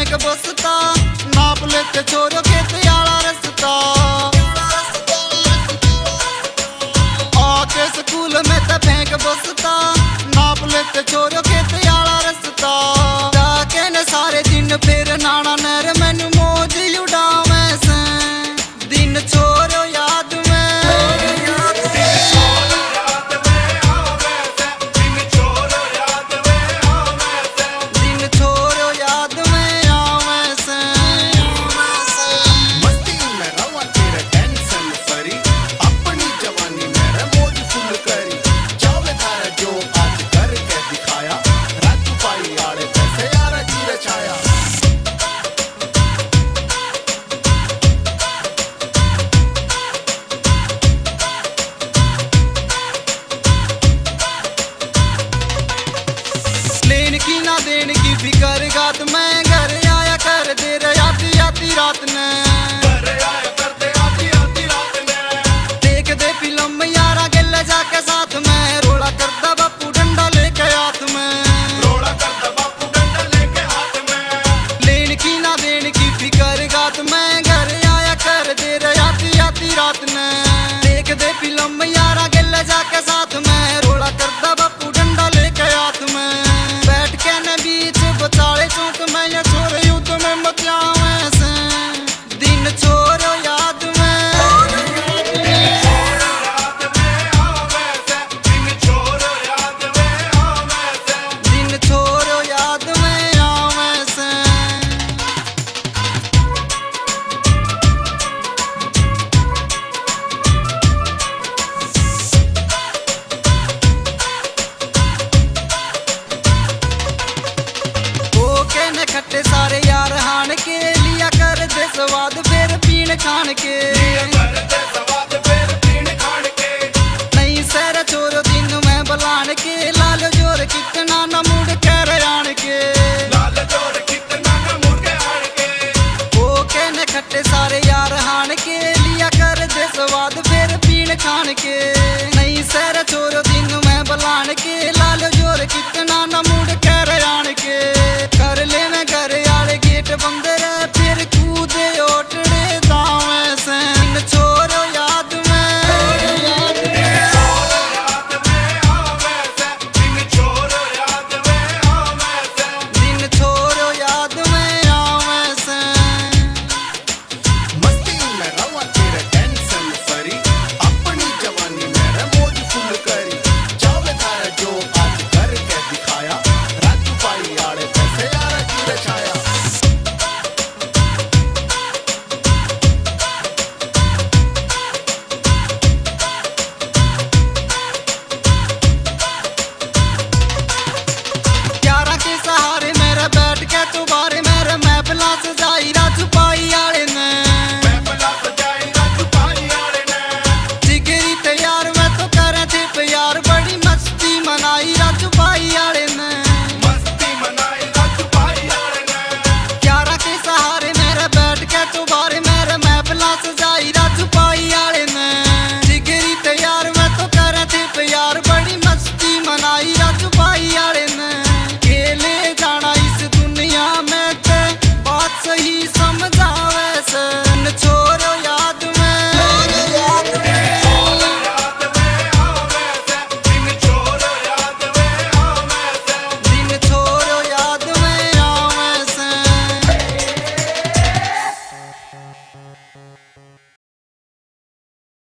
फेंक बसता, नाप लेते छोरो खेत आला रसता। आके स्कूल में ते फेंक बसता, नाप लेते छोरो खेत आला रसता। जाके न सारे दिन फिर नाना नर मैनू मौज उड़ावे से, दिन छोरो याद में। की ना देने की फिकर गात मैं घर आया कर दे आती आती रात ने, देख दे फिल्म यारा गिल जाके साथ में, रोड़ा करता बापू डंडा लेके हाथ में, लेन की ना देने की फिकर गात मैं घर आया कर दे आती आती रात ने, देख दे फिल्म यारा गिल जाके साथ में, रोड़ा करता बापू डंडा लेके हाथ में। बीच बचाले चौक में या छोर युद्ध में मचावे से, दिन छोरो याद में। दिन छोरो याद में आवे से। खट्टे सारे यार हान के लिया कर दे स्वाद फिर पीण खान के,